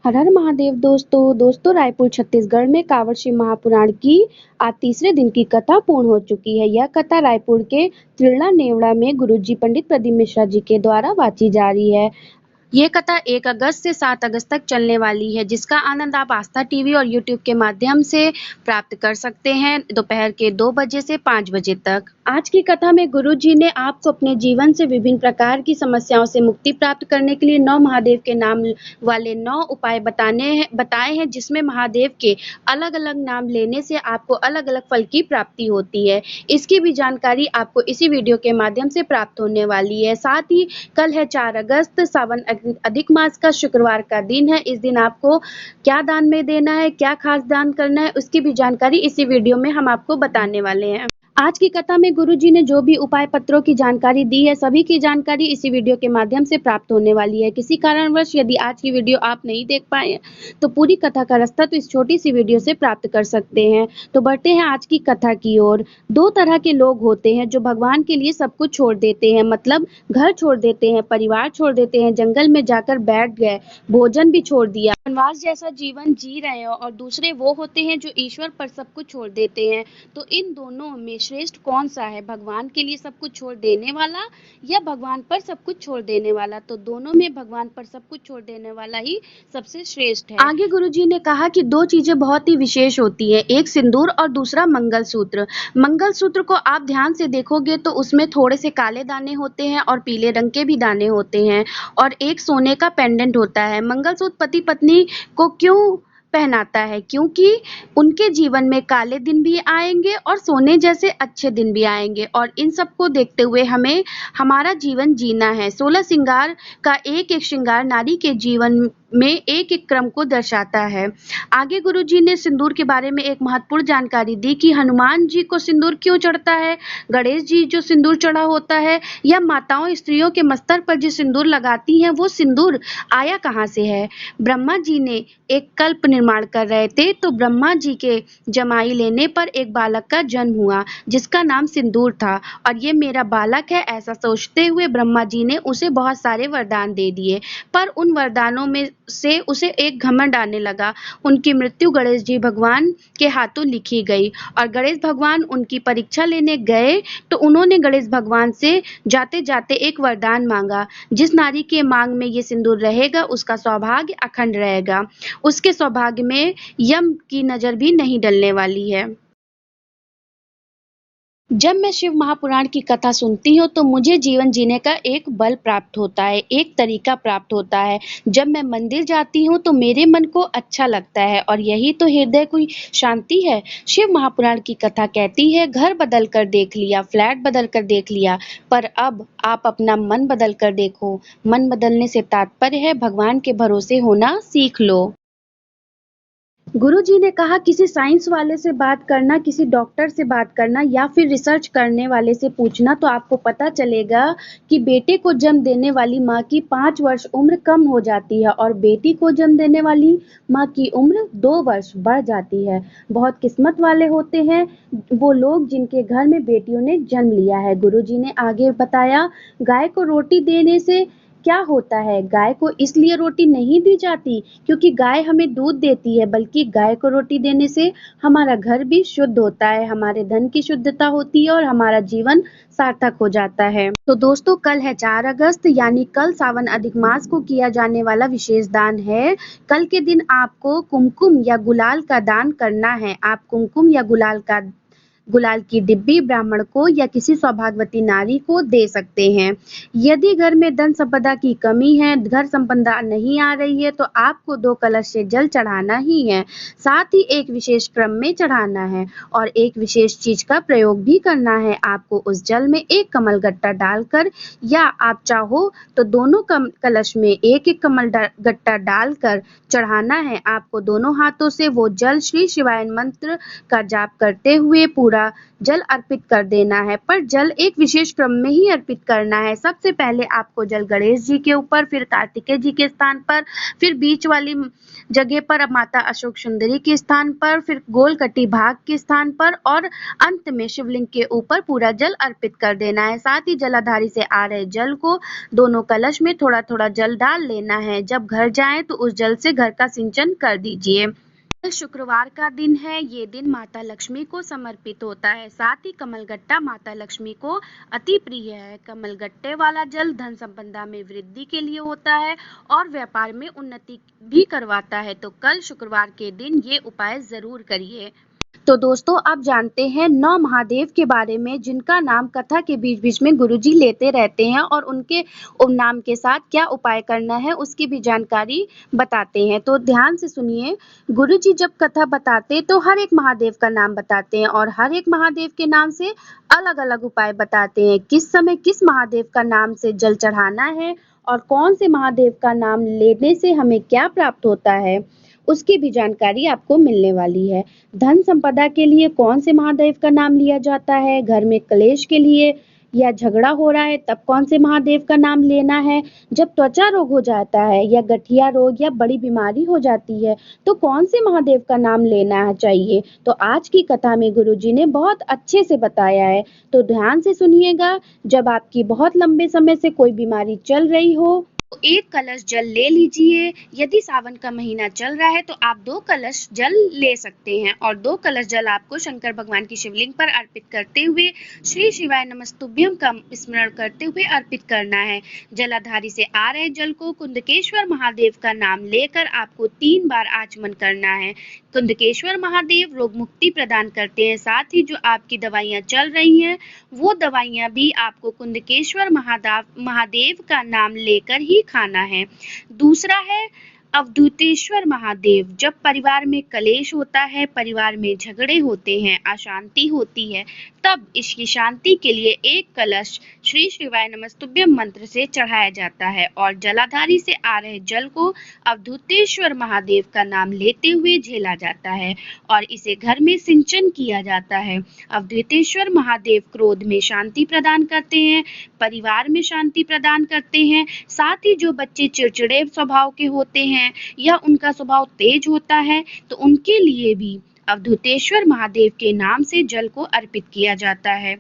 हर हर महादेव दोस्तों रायपुर छत्तीसगढ़ में कांवड़ शिव महापुराण की आज तीसरे दिन की कथा पूर्ण हो चुकी है। यह कथा रायपुर के त्रिल्ला नेवड़ा में गुरुजी पंडित प्रदीप मिश्रा जी के द्वारा वाची जा रही है। ये कथा 1 अगस्त से 7 अगस्त तक चलने वाली है, जिसका आनंद आप आस्था टीवी और यूट्यूब के माध्यम से प्राप्त कर सकते हैं दोपहर के 2 बजे से 5 बजे तक। आज की कथा में गुरुजी ने आपको अपने जीवन से विभिन्न प्रकार की समस्याओं से मुक्ति प्राप्त करने के लिए 9 महादेव के नाम वाले 9 उपाय बताए हैं, जिसमें महादेव के अलग-अलग नाम लेने से आपको अलग-अलग फल की प्राप्ति होती है। इसकी भी जानकारी आपको इसी वीडियो के माध्यम से प्राप्त होने वाली है। साथ ही कल है 4 अगस्त, सावन अधिक मास का शुक्रवार का दिन है। इस दिन आपको क्या दान में देना है, क्या खास दान करना है, उसकी भी जानकारी इसी वीडियो में हम आपको बताने वाले हैं। आज की कथा में गुरुजी ने जो भी उपाय पत्रों की जानकारी दी है, सभी की जानकारी इसी वीडियो के माध्यम से प्राप्त होने वाली है। किसी कारणवश यदि आज की वीडियो आप नहीं देख पाए तो पूरी कथा का रास्ता तो इस छोटी सी वीडियो से प्राप्त कर सकते हैं। तो बढ़ते हैं आज की कथा की ओर। 2 तरह के लोग होते हैं जो भगवान के लिए सब कुछ छोड़ देते हैं, मतलब घर छोड़ देते हैं, परिवार छोड़ देते हैं, जंगल में जाकर बैठ गए, भोजन भी छोड़ दिया, वनवास जैसा जीवन जी रहे हैं। और दूसरे वो होते हैं जो ईश्वर पर सब कुछ छोड़ देते हैं। तो इन दोनों में श्रेष्ठ कौन सा है, भगवान के लिए सब कुछ छोड़ देने वाला या भगवान पर सब कुछ छोड़ देने वाला? तो दोनों में भगवान पर सब कुछ छोड़ देने वाला ही सबसे श्रेष्ठ है। आगे गुरुजी ने कहा कि 2 चीजें बहुत ही विशेष होती है, एक सिंदूर और दूसरा मंगलसूत्र। मंगलसूत्र को आप ध्यान से देखोगे तो उसमें थोड़े से काले दाने होते हैं और पीले रंग के भी दाने होते हैं, और एक सोने का पेंडेंट होता है। मंगलसूत्र पति पत्नी को क्यों पहनाता है? क्योंकि उनके जीवन में काले दिन भी आएंगे और सोने जैसे अच्छे दिन भी आएंगे, और इन सबको देखते हुए हमें हमारा जीवन जीना है। 16 श्रृंगार का एक एक श्रृंगार नारी के जीवन में एक एक क्रम को दर्शाता है। आगे गुरुजी ने सिंदूर के बारे में एक महत्वपूर्ण जानकारी दी कि हनुमान जी को सिंदूर क्यों चढ़ता है, गणेश जी जो सिंदूर चढ़ा होता है, या माताओं स्त्रियों के मस्तक पर जो सिंदूर लगाती हैं वो सिंदूर आया कहाँ से है। ब्रह्मा जी ने एक कल्प निर्माण कर रहे थे, तो ब्रह्मा जी के जमाई लेने पर एक बालक का जन्म हुआ जिसका नाम सिंदूर था, और ये मेरा बालक है ऐसा सोचते हुए ब्रह्मा जी ने उसे बहुत सारे वरदान दे दिए। पर उन वरदानों में से उसे एक घमंड आने लगा। उनकी मृत्यु गणेश जी भगवान के हाथों लिखी गई, और गणेश भगवान उनकी परीक्षा लेने गए तो उन्होंने गणेश भगवान से जाते जाते एक वरदान मांगा, जिस नारी के मांग में ये सिंदूर रहेगा उसका सौभाग्य अखंड रहेगा, उसके सौभाग्य में यम की नजर भी नहीं डलने वाली है। जब मैं शिव महापुराण की कथा सुनती हूँ तो मुझे जीवन जीने का एक बल प्राप्त होता है, एक तरीका प्राप्त होता है। जब मैं मंदिर जाती हूँ तो मेरे मन को अच्छा लगता है, और यही तो हृदय की शांति है। शिव महापुराण की कथा कहती है, घर बदल कर देख लिया, फ्लैट बदल कर देख लिया, पर अब आप अपना मन बदल कर देखो। मन बदलने से तात्पर्य है भगवान के भरोसे होना सीख लो। गुरुजी ने कहा किसी साइंस वाले से बात करना, किसी डॉक्टर से बात करना, या फिर रिसर्च करने वाले से पूछना तो आपको पता चलेगा कि बेटे को जन्म देने वाली माँ की 5 वर्ष उम्र कम हो जाती है और बेटी को जन्म देने वाली माँ की उम्र 2 वर्ष बढ़ जाती है। बहुत किस्मत वाले होते हैं वो लोग जिनके घर में बेटियों ने जन्म लिया है। गुरुजी ने आगे बताया, गाय को रोटी देने से क्या होता है? गाय को इसलिए रोटी नहीं दी जाती क्योंकि गाय हमें दूध देती है, बल्कि गाय को रोटी देने से हमारा घर भी शुद्ध होता है, हमारे धन की शुद्धता होती है और हमारा जीवन सार्थक हो जाता है। तो दोस्तों कल है 4 अगस्त, यानी कल सावन अधिक मास को किया जाने वाला विशेष दान है। कल के दिन आपको कुमकुम या गुलाल का दान करना है। आप कुमकुम या गुलाल की डिब्बी ब्राह्मण को या किसी सौभाग्यवती नारी को दे सकते हैं। यदि घर में धन संपदा की कमी है, घर संपदा नहीं आ रही है, तो आपको 2 कलश से जल चढ़ाना ही है। साथ ही एक विशेष क्रम में चढ़ाना है और एक विशेष चीज का प्रयोग भी करना है। आपको उस जल में एक कमल गट्टा डालकर, या आप चाहो तो दोनों कलश में एक एक कमल गट्टा डालकर चढ़ाना है। आपको दोनों हाथों से वो जल श्री शिवाय मंत्र का जाप करते हुए पूरा पूरा जल अर्पित कर देना है, पर जल एक विशेष क्रम में ही अर्पित करना है। सबसे पहले आपको जल गणेश जी के ऊपर, फिर कार्तिकेय जी के स्थान पर, फिर बीच वाली जगह पर माता अशोक सुंदरी के स्थान पर, फिर गोल कटी भाग के स्थान पर और अंत में शिवलिंग के ऊपर पूरा जल अर्पित कर देना है। साथ ही जलाधारी से आ रहे जल को दोनों कलश में थोड़ा थोड़ा जल डाल लेना है। जब घर जाएं तो उस जल से घर का सिंचन कर दीजिए। शुक्रवार का दिन है, ये दिन माता लक्ष्मी को समर्पित होता है। साथ ही कमलगट्टा माता लक्ष्मी को अति प्रिय है। कमलगट्टे वाला जल धन संपदा में वृद्धि के लिए होता है और व्यापार में उन्नति भी करवाता है। तो कल शुक्रवार के दिन ये उपाय जरूर करिए। तो दोस्तों, अब जानते हैं 9 महादेव के बारे में, जिनका नाम कथा के बीच बीच में गुरुजी लेते रहते हैं और उनके नाम के साथ क्या उपाय करना है उसकी भी जानकारी बताते हैं। तो ध्यान से सुनिए। गुरुजी जब कथा बताते तो हर एक महादेव का नाम बताते हैं और हर एक महादेव के नाम से अलग अलग उपाय बताते हैं। किस समय किस महादेव का नाम से जल चढ़ाना है और कौन से महादेव का नाम लेने से हमें क्या प्राप्त होता है, उसकी भी जानकारी आपको मिलने वाली है। धन संपदा के लिए कौन से महादेव का नाम लिया जाता है, घर में क्लेश के लिए या झगड़ा हो रहा है तब कौन से महादेव का नाम लेना है, जब त्वचा रोग हो जाता है या गठिया रोग या बड़ी बीमारी हो जाती है तो कौन से महादेव का नाम लेना चाहिए। तो आज की कथा में गुरुजी ने बहुत अच्छे से बताया है, तो ध्यान से सुनिएगा। जब आपकी बहुत लंबे समय से कोई बीमारी चल रही हो तो 1 कलश जल ले लीजिए। यदि सावन का महीना चल रहा है तो आप 2 कलश जल ले सकते हैं और 2 कलश जल आपको शंकर भगवान की शिवलिंग पर अर्पित करते हुए श्री शिवाय नमस्तुभ्यम का स्मरण करते हुए अर्पित करना है। जलाधारी से आ रहे जल को कुंदकेश्वर महादेव का नाम लेकर आपको 3 बार आचमन करना है। कुंदकेश्वर महादेव रोग मुक्ति प्रदान करते हैं। साथ ही जो आपकी दवाइयाँ चल रही हैं वो दवाइयाँ भी आपको कुंदकेश्वर महादेव का नाम लेकर ही खाना है। दूसरा है अवधूतेश्वर महादेव। जब परिवार में कलेश होता है, परिवार में झगड़े होते हैं, अशांति होती है, तब इसकी शांति के लिए 1 कलश श्री शिवाय नमस्तुभ्यम मंत्र से चढ़ाया जाता है और जलाधारी से आ रहे जल को अवधूतेश्वर महादेव का नाम लेते हुए झेला जाता है और इसे घर में सिंचन किया जाता है। अवधूतेश्वर महादेव क्रोध में शांति प्रदान करते हैं, परिवार में शांति प्रदान करते हैं। साथ ही जो बच्चे चिड़चिड़े स्वभाव के होते हैं या उनका स्वभाव तेज होता है तो उनके लिए भी अवधूतेश्वर महादेव के नाम से जल को अर्पित किया जाता है।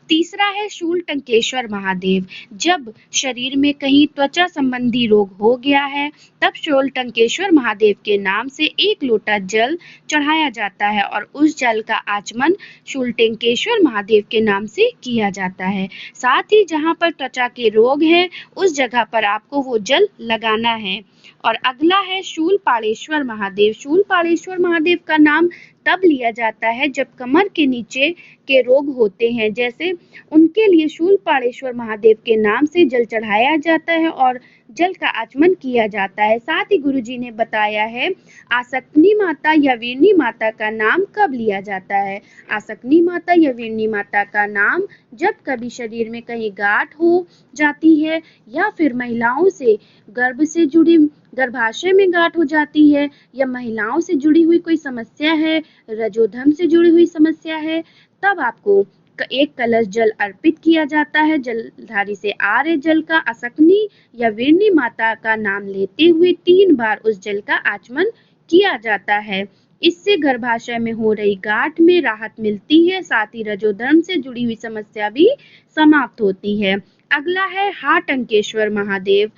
तीसरा है शूलटंकेश्वर महादेव। जब शरीर में कहीं त्वचा संबंधी रोग हो गया है तब शूलटंकेश्वर महादेव के नाम से 1 लोटा जल चढ़ाया जाता है और उस जल का आचमन शूलटंकेश्वर महादेव के नाम से किया जाता है। साथ ही जहाँ पर त्वचा के रोग हैं उस जगह पर आपको वो जल लगाना है। और अगला है शूलपाणेश्वर महादेव। शूलपाणेश्वर महादेव का नाम तब लिया जाता है जब कमर के नीचे के रोग होते हैं, जैसे उनके लिए शूलपाणेश्वर महादेव के नाम से जल चढ़ाया जाता है और जल का आचमन किया जाता है। साथ ही गुरुजी ने बताया है आसक्नी माता या वीरनी माता का नाम कब लिया जाता है। आसक्नी माता या वीरनी माता का नाम जब कभी शरीर में कहीं गांठ हो जाती है या फिर महिलाओं से गर्भ से जुड़ी गर्भाशय में गांठ हो जाती है या महिलाओं से जुड़ी हुई कोई समस्या है, रजोधर्म से जुड़ी हुई समस्या है, तब आपको 1 कलश जल अर्पित किया जाता है। जलधारी से आ रहे जल का असकनी या वीरनी माता का नाम लेते हुए 3 बार उस जल का आचमन किया जाता है। इससे गर्भाशय में हो रही गांठ में राहत मिलती है, साथ ही रजोधर्म से जुड़ी हुई समस्या भी समाप्त होती है। अगला है हाटंकेश्वर महादेव।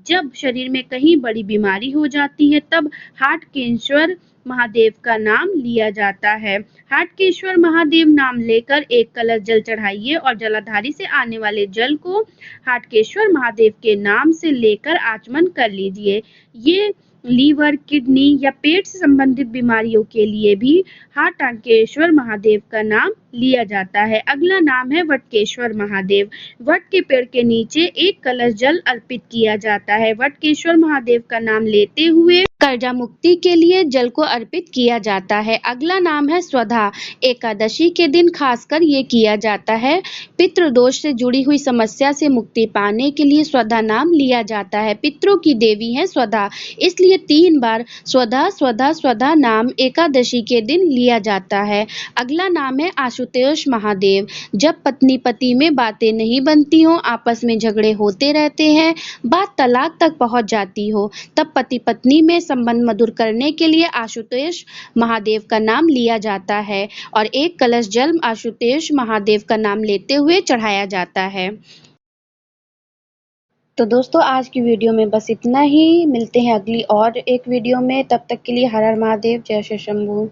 जब शरीर में कहीं बड़ी बीमारी हो जाती है तब हाटकेश्वर महादेव का नाम लिया जाता है। हाटकेश्वर महादेव नाम लेकर 1 कलश जल चढ़ाइए और जलाधारी से आने वाले जल को हाटकेश्वर महादेव के नाम से लेकर आचमन कर लीजिए। ये लीवर, किडनी या पेट से संबंधित बीमारियों के लिए भी हाटकेश्वर महादेव का नाम लिया जाता है। अगला नाम है वटकेश्वर महादेव। वट के पेड़ के नीचे 1 कलश जल अर्पित किया जाता है। वटकेश्वर महादेव का नाम लेते हुए कर्जा मुक्ति के लिए जल को अर्पित किया जाता है। अगला नाम है स्वधा। एकादशी के दिन खासकर ये किया जाता है। पितृदोष से जुड़ी हुई समस्या से मुक्ति पाने के लिए स्वधा नाम लिया जाता है। पितरों की देवी है स्वधा, इसलिए 3 बार स्वधा स्वधा स्वधा नाम एकादशी के दिन लिया जाता है। अगला नाम है आशुतोष महादेव। जब पत्नी पति में बातें नहीं बनती हों, आपस में झगड़े होते रहते हैं, बात तलाक तक पहुंच जाती हो, तब पति पत्नी में संबंध मधुर करने के लिए आशुतोष महादेव का नाम लिया जाता है और एक कलश जल आशुतोष महादेव का नाम लेते हुए चढ़ाया जाता है। तो दोस्तों, आज की वीडियो में बस इतना ही। मिलते हैं अगली और एक वीडियो में। तब तक के लिए हर हर महादेव, जय श्री शंभू।